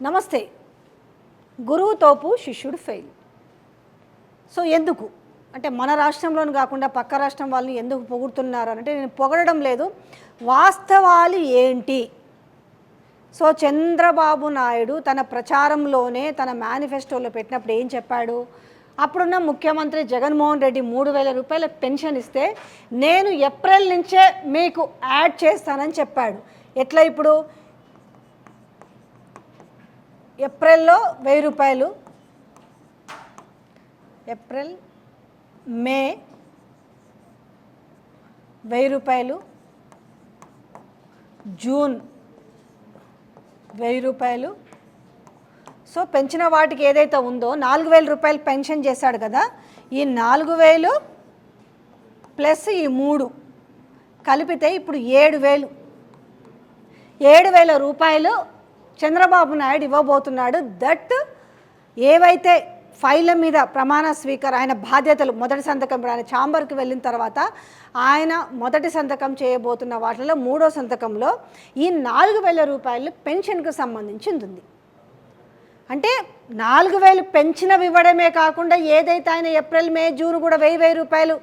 నమస్తే. గురువు తోపు శిష్యుడు ఫెయిల్. సో ఎందుకు అంటే మన రాష్ట్రంలోని కాకుండా పక్క రాష్ట్రం వాళ్ళని ఎందుకు పొగుడుతున్నారు అంటే నేను పొగడడం లేదు, వాస్తవాలు ఏంటి. సో చంద్రబాబు నాయుడు తన ప్రచారంలోనే తన మేనిఫెస్టోలో పెట్టినప్పుడు ఏం చెప్పాడు, అప్పుడున్న ముఖ్యమంత్రి జగన్మోహన్ రెడ్డి 3,000 రూపాయల పెన్షన్ ఇస్తే నేను ఏప్రిల్ నుంచే మీకు యాడ్ చేస్తానని చెప్పాడు. ఎట్లా ఇప్పుడు ఏప్రిల్లో 1,000 రూపాయలు, ఏప్రిల్ మే 1,000 రూపాయలు, జూన్ 1,000 రూపాయలు. సో పెంచిన వాటికి ఏదైతే ఉందో 4,000 రూపాయలు పెన్షన్ చేశాడు కదా, ఈ 4,000 ప్లస్ ఈ 3 కలిపితే ఇప్పుడు 7,000 రూపాయలు చంద్రబాబు నాయుడు ఇవ్వబోతున్నాడు. దట్ ఏవైతే ఫైళ్ళ మీద ప్రమాణ స్వీకారం ఆయన బాధ్యతలు మొదటి సంతకం ఆయన ఛాంబర్కి వెళ్ళిన తర్వాత ఆయన మొదటి సంతకం చేయబోతున్న వాటిలో 3వ సంతకంలో ఈ 4,000 రూపాయలు పెన్షన్కు సంబంధించింది ఉంది. అంటే 4,000 పెన్షన్ ఇవ్వడమే కాకుండా ఏదైతే ఆయన ఏప్రిల్ మే జూన్ కూడా 1,000 రూపాయలు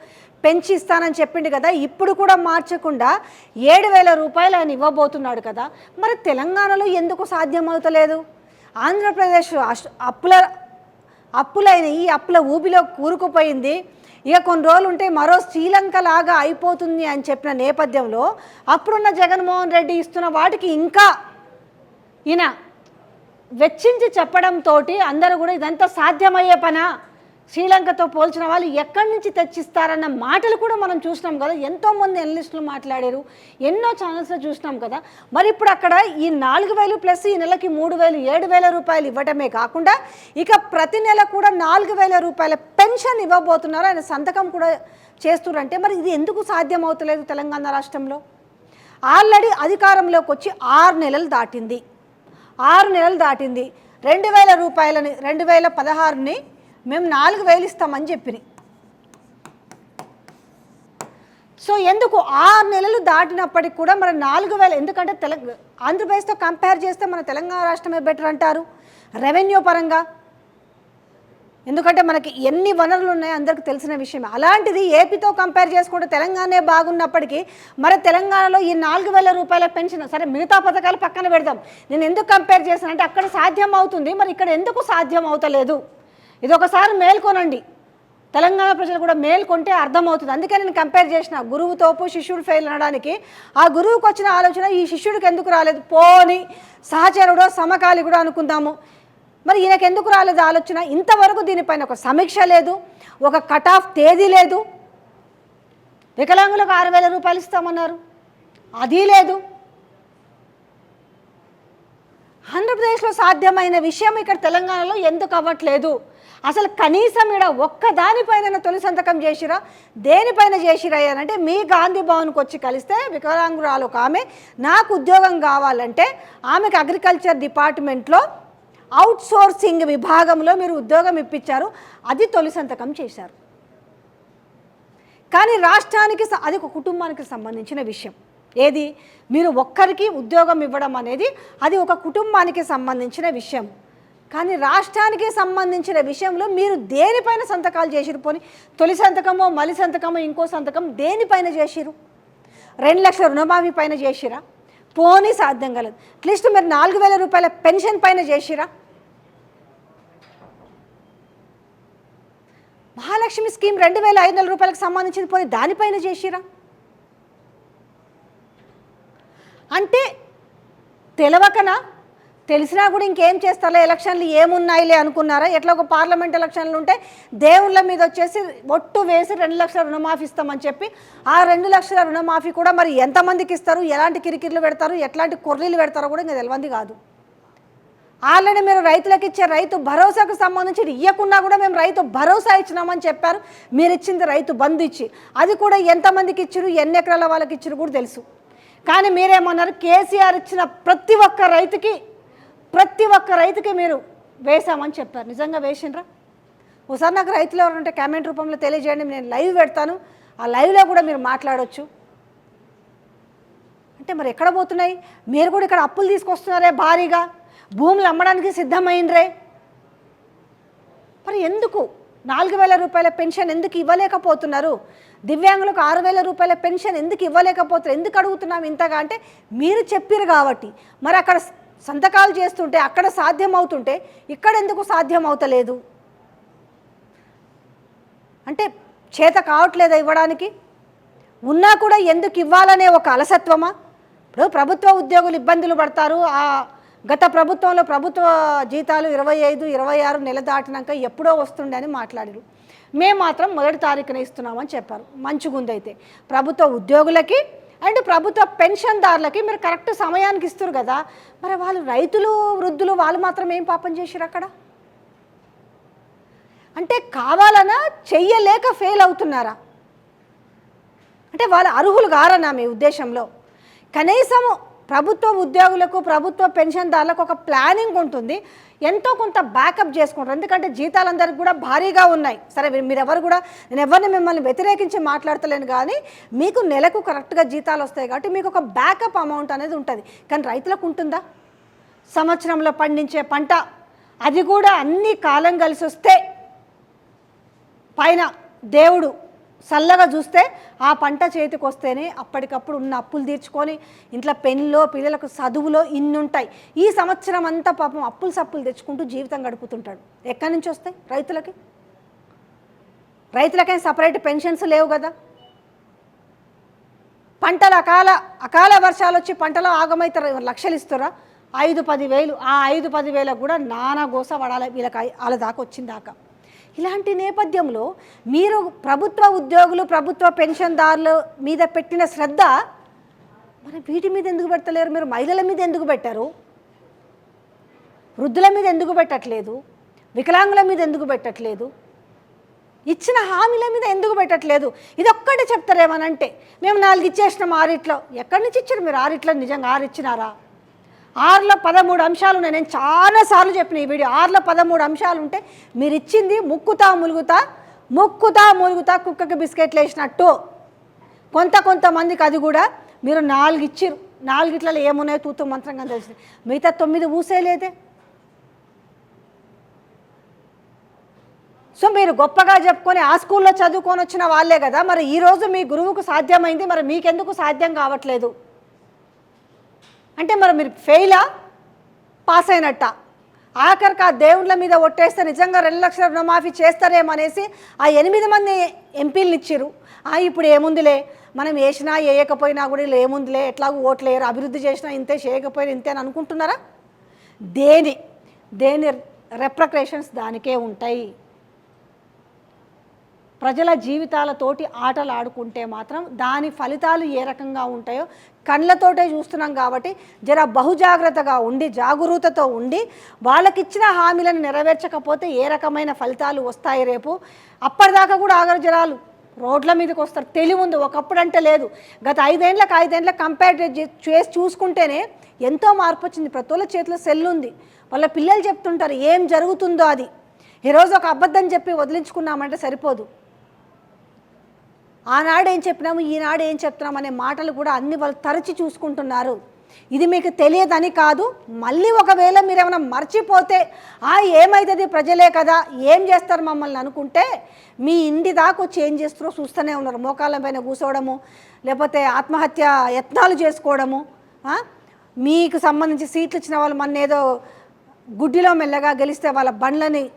పెంచి ఇస్తానని చెప్పిండు కదా, ఇప్పుడు కూడా మార్చకుండా 7,000 రూపాయలు ఆయన ఇవ్వబోతున్నాడు కదా. మరి తెలంగాణలో ఎందుకు సాధ్యమవుతలేదు? ఆంధ్రప్రదేశ్ అప్పులైన ఈ అప్పుల ఊబిలో కూరుకుపోయింది. ఇక కొన్ని రోజులు ఉంటే మరో శ్రీలంక లాగా అయిపోతుంది అని చెప్పిన నేపథ్యంలో అప్పుడున్న జగన్మోహన్ రెడ్డి ఇస్తున్న వాటికి ఇంకా ఈయన వెచ్చించి చెప్పడంతో అందరూ కూడా ఇదంతా సాధ్యమయ్యే పనా, శ్రీలంకతో పోల్చిన వాళ్ళు ఎక్కడి నుంచి తెచ్చిస్తారన్న మాటలు కూడా మనం చూసినాం కదా. ఎంతోమంది ఎనలిస్టులు మాట్లాడారు, ఎన్నో ఛానల్స్లో చూసినాం కదా. మరి ఇప్పుడు అక్కడ ఈ 4,000 ప్లస్ ఈ నెలకి 3,000 7,000 రూపాయలు ఇవ్వటమే కాకుండా ఇక ప్రతి నెల కూడా 4,000 రూపాయల పెన్షన్ ఇవ్వబోతున్నారు. ఆయన సంతకం కూడా చేస్తున్నారంటే మరి ఇది ఎందుకు సాధ్యం అవుతలేదు తెలంగాణ రాష్ట్రంలో? ఆల్రెడీ అధికారంలోకి వచ్చి 6 నెలలు దాటింది. 2,000 రూపాయలని 2016ని మేము 4,000 ఇస్తామని చెప్పినాయి. సో ఎందుకు 6 నెలలు దాటినప్పటికి కూడా మరి 4,000? ఎందుకంటే ఆంధ్రప్రదేశ్తో కంపేర్ చేస్తే మన తెలంగాణ రాష్ట్రమే బెటర్ అంటారు రెవెన్యూ పరంగా. ఎందుకంటే మనకి ఎన్ని వనరులు ఉన్నాయో అందరికీ తెలిసిన విషయం. అలాంటిది ఏపీతో కంపేర్ చేసుకుంటే తెలంగాణే బాగున్నప్పటికీ మరి తెలంగాణలో ఈ 4,000 రూపాయల పెన్షన్, సరే మిగతా పథకాలు పక్కన పెడదాం, నేను ఎందుకు కంపేర్ చేస్తానంటే అక్కడ సాధ్యం అవుతుంది, మరి ఇక్కడ ఎందుకు సాధ్యం అవుతలేదు? ఇది ఒకసారి మేల్కొనండి, తెలంగాణ ప్రజలు కూడా మేల్కొంటే అర్థమవుతుంది. అందుకే నేను కంపేర్ చేసిన గురువు తోపు శిష్యుడు ఫెయిల్ అనడానికి. ఆ గురువుకి వచ్చిన ఆలోచన ఈ శిష్యుడికి ఎందుకు రాలేదు? పోని సహచరుడో సమకాలి కూడా అనుకుందాము, మరి ఈయనకు ఎందుకు రాలేదు ఆలోచన? ఇంతవరకు దీనిపైన ఒక సమీక్ష లేదు, ఒక కట్ ఆఫ్ తేదీ లేదు. వికలాంగులకు 6,000 రూపాయలు ఇస్తామన్నారు, అది లేదు. ఆంధ్రప్రదేశ్లో సాధ్యమైన విషయం ఇక్కడ తెలంగాణలో ఎందుకు అవ్వట్లేదు? అసలు కనీసం ఇక్కడ ఒక్కదానిపైన తొలి సంతకం చేసిరా? దేనిపైన చేసిరా అని అంటే మీ గాంధీ భవన్కి వచ్చి కలిస్తే వికలాంగురాలు ఒక ఆమె నాకు ఉద్యోగం కావాలంటే ఆమెకు అగ్రికల్చర్ డిపార్ట్మెంట్లో అవుట్ సోర్సింగ్ విభాగంలో మీరు ఉద్యోగం ఇప్పించారు, అది తొలి సంతకం చేశారు. కానీ రాష్ట్రానికి అది ఒక కుటుంబానికి సంబంధించిన విషయం. ఏది మీరు ఒక్కరికి ఉద్యోగం ఇవ్వడం అనేది అది ఒక కుటుంబానికి సంబంధించిన విషయం. కానీ రాష్ట్రానికి సంబంధించిన విషయంలో మీరు దేనిపైన సంతకాలు చేసిరు? పోని తొలి సంతకమో మలి సంతకమో ఇంకో సంతకం దేనిపైన చేసిరు? 2 లక్షల రుణమాఫీ పైన చేసిరా? పోనీ సాధ్యం కలదు. అట్లీస్ట్ మీరు 4,000 రూపాయల పెన్షన్ పైన చేసిరా? మహాలక్ష్మి స్కీమ్ 2,500 రూపాయలకు సంబంధించిన పోనీ దానిపైన చేసిరా? అంటే తెలవకనా? తెలిసినా కూడా ఇంకేం చేస్తారో, ఎలక్షన్లు ఏమున్నాయిలే అనుకున్నారా? ఎట్లా ఒక పార్లమెంట్ ఎలక్షన్లు ఉంటే దేవుళ్ళ మీద వచ్చేసి ఒట్టు వేసి 2 లక్షల రుణమాఫీ ఇస్తామని చెప్పి ఆ 2 లక్షల రుణమాఫీ కూడా మరి ఎంతమందికి ఇస్తారు, ఎలాంటి కిరికిర్లు పెడతారు, ఎట్లాంటి కొర్రీలు పెడతారో కూడా ఇంకా తెలియంది కాదు. ఆల్రెడీ మీరు రైతులకు ఇచ్చే రైతు భరోసాకు సంబంధించి ఇవ్వకుండా కూడా మేము రైతు భరోసా ఇచ్చినామని చెప్పారు. మీరు ఇచ్చింది రైతు బంధు ఇచ్చి, అది కూడా ఎంతమందికి ఇచ్చారు, ఎన్ని ఎకరాల వాళ్ళకి ఇచ్చారు కూడా తెలుసు. కానీ మీరేమన్నారు, కేసీఆర్ ఇచ్చిన ప్రతి ఒక్క రైతుకి మీరు వేసామని చెప్పారు. నిజంగా వేసిండ్రా? ఒకసారి నాకు రైతులు ఎవరంటే కామెంట్ రూపంలో తెలియజేయండి, నేను లైవ్ పెడతాను, ఆ లైవ్లో కూడా మీరు మాట్లాడవచ్చు. అంటే మరి ఎక్కడ పోతున్నాయి? మీరు కూడా ఇక్కడ అప్పులు తీసుకొస్తున్నారే భారీగా, భూములు అమ్మడానికి సిద్ధమైనరే. మరి ఎందుకు 4,000 రూపాయల పెన్షన్ ఎందుకు ఇవ్వలేకపోతున్నారు? దివ్యాంగులకు 6,000 రూపాయల పెన్షన్ ఎందుకు ఇవ్వలేకపోతున్నారు? ఎందుకు అడుగుతున్నాం ఇంతగా అంటే మీరు చెప్పారు కాబట్టి. మరి అక్కడ సంతకాలు చేస్తుంటే అక్కడ సాధ్యం అవుతుంటే ఇక్కడ ఎందుకు సాధ్యం అవుతలేదు? అంటే చేత కావట్లేదా ఇవ్వడానికి? ఉన్నా కూడా ఎందుకు ఇవ్వాలనే ఒక అలసత్వమా? ఇప్పుడు ప్రభుత్వ ఉద్యోగులు ఇబ్బందులు పడతారు. గత ప్రభుత్వంలో ప్రభుత్వ జీతాలు 25, 26 నెల దాటినాక ఎప్పుడో వస్తుండే అని మాట్లాడారు. మేము మాత్రం 1 తారీఖున ఇస్తున్నామని చెప్పారు. మంచిగుందైతే ప్రభుత్వ ఉద్యోగులకి అండ్ ప్రభుత్వ పెన్షన్దారులకి మీరు కరెక్ట్ సమయానికి ఇస్తారు కదా. మరి వాళ్ళు రైతులు, వృద్ధులు వాళ్ళు మాత్రం ఏం పాపం చేశారు అక్కడ? అంటే కావాలనా చెయ్యలేక ఫెయిల్ అవుతున్నారా? అంటే వాళ్ళు అర్హులు గారనా మీ ఉద్దేశంలో? కనీసం ప్రభుత్వ ఉద్యోగులకు, ప్రభుత్వ పెన్షన్దారులకు ఒక ప్లానింగ్ ఉంటుంది, ఎంతో కొంత బ్యాకప్ చేసుకుంటారు. ఎందుకంటే జీతాలందరికీ కూడా భారీగా ఉన్నాయి. సరే మీరెవరు కూడా, నేను ఎవరిని మిమ్మల్ని వ్యతిరేకించి మాట్లాడతలేను, కానీ మీకు నెలకు కరెక్ట్గా జీతాలు వస్తాయి కాబట్టి మీకు ఒక బ్యాకప్ అమౌంట్ అనేది ఉంటుంది. కానీ రైతులకు ఉంటుందా? సంవత్సరంలో పండించే పంట అది కూడా అన్ని కాలం కలిసి వస్తే పైన దేవుడు చల్లగా చూస్తే ఆ పంట చేతికి వస్తేనే అప్పటికప్పుడు ఉన్న అప్పులు తీర్చుకొని ఇంట్లో పెళ్ళిలో పిల్లలకు చదువులో ఇన్ని ఉంటాయి. ఈ సంవత్సరం అంతా పాపం అప్పులు సప్పులు తెచ్చుకుంటూ జీవితం గడుపుతుంటాడు. ఎక్కడి నుంచి వస్తాయి రైతులకి? రైతులకేం సపరేట్ పెన్షన్స్ లేవు కదా. పంటలు అకాల వర్షాలు వచ్చి పంటలో ఆగమైతే లక్షలు ఇస్తారా? 5-10 వేలు. ఆ 5-10 వేలకు కూడా నానా గోస పడాలి వీళ్ళకి వాళ్ళ దాకా వచ్చిందాకా. ఇలాంటి నేపథ్యంలో మీరు ప్రభుత్వ ఉద్యోగులు, ప్రభుత్వ పెన్షన్దారుల మీద పెట్టిన శ్రద్ధ మరి వీటి మీద ఎందుకు పెట్టలేరు? మీరు మహిళల మీద ఎందుకు పెట్టారు? వృద్ధుల మీద ఎందుకు పెట్టట్లేదు? వికలాంగుల మీద ఎందుకు పెట్టట్లేదు? ఇచ్చిన హామీల మీద ఎందుకు పెట్టట్లేదు? ఇది ఒక్కటే చెప్తారేమనంటే మేము 4 ఇచ్చేసినాం 6 ఎక్కడి నుంచి ఇచ్చారు మీరు? 6 నిజంగా 6 ఇచ్చినారా? 6లో 13 అంశాలు ఉన్నాయి. నేను చాలాసార్లు చెప్పిన ఈ వీడియో. 6లో 13 అంశాలు ఉంటే మీరు ఇచ్చింది ముక్కుతా ములుగుతా కుక్కకి బిస్కెట్లు వేసినట్టు. కొంతమందికి అది కూడా మీరు 4 ఇచ్చిరు. 4 ఏమున్నాయో తూతు మంత్రంగా తెలిసింది. మిగతా 9 ఊసేలేదే. సో మీరు గొప్పగా చెప్పుకొని ఆ స్కూల్లో చదువుకొని వచ్చిన వాళ్ళే కదా. మరి ఈరోజు మీ గురువుకు సాధ్యమైంది, మరి మీకెందుకు సాధ్యం కావట్లేదు? అంటే మరి మీరు ఫెయిలా, పాస్ అయినట్ట? ఆఖరికి ఆ దేవుళ్ళ మీద ఒట్టేస్తే నిజంగా 2 లక్షల రుణమాఫీ చేస్తారేమనేసి ఆ 8 మంది ఎంపీలను ఇచ్చిరు. ఇప్పుడు ఏముందిలే, మనం వేసినా వేయకపోయినా కూడా ఇలా ఏముందిలే, ఎట్లాగూ ఓట్లేరు, అభివృద్ధి చేసినా ఇంతే, చేయకపోయినా ఇంతే అని అనుకుంటున్నారా? దేని రెప్రకరేషన్స్ దానికే ఉంటాయి. ప్రజల జీవితాలతోటి ఆటలు ఆడుకుంటే మాత్రం దాని ఫలితాలు ఏ రకంగా ఉంటాయో కళ్ళతోటే చూస్తున్నాం. కాబట్టి జర బహుజాగ్రత్తగా ఉండి, జాగరూకతతో ఉండి, వాళ్ళకిచ్చిన హామీలను నెరవేర్చకపోతే ఏ రకమైన ఫలితాలు వస్తాయి రేపు. అప్పటిదాకా కూడా ఆగరు, జనాలు రోడ్ల మీదకి వస్తారు. తెలివి ఉంది, ఒకప్పుడు అంటే లేదు. గత 5 ఏళ్ళ కంపేర్ చేసి చూసుకుంటేనే ఎంతో మార్పు వచ్చింది. ప్రతి ఒళ్ళ చేతిలో సెల్ ఉంది. వాళ్ళ పిల్లలు చెప్తుంటారు ఏం జరుగుతుందో అది. ఈరోజు ఒక అబద్ధం చెప్పి వదిలించుకున్నామంటే సరిపోదు. ఆనాడు ఏం చెప్పినాము, ఈనాడు ఏం చెప్తున్నాం అనే మాటలు కూడా అన్ని వాళ్ళు తరచి చూసుకుంటున్నారు. ఇది మీకు తెలియదని కాదు. మళ్ళీ ఒకవేళ మీరు ఏమైనా మర్చిపోతే ఏమవుతుంది, ప్రజలే కదా ఏం చేస్తారు మమ్మల్ని అనుకుంటే మీ ఇంటి దాకా వచ్చి ఏం చేస్తారో చూస్తూనే ఉన్నారు. మోకాళ్ళ పైన కూర్చోవడము, లేకపోతే ఆత్మహత్య యత్నాలు చేసుకోవడము, మీకు సంబంధించి సీట్లు ఇచ్చిన వాళ్ళు మన ఏదో గుడ్డిలో మెల్లగా గెలిస్తే వాళ్ళ బండ్లని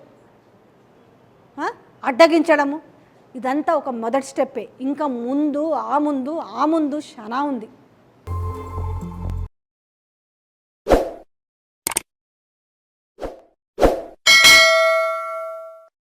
అడ్డగించడము, ఇదంతా ఒక మొదటి స్టెప్పే. ఇంకా ముందు చాలా ఉంది.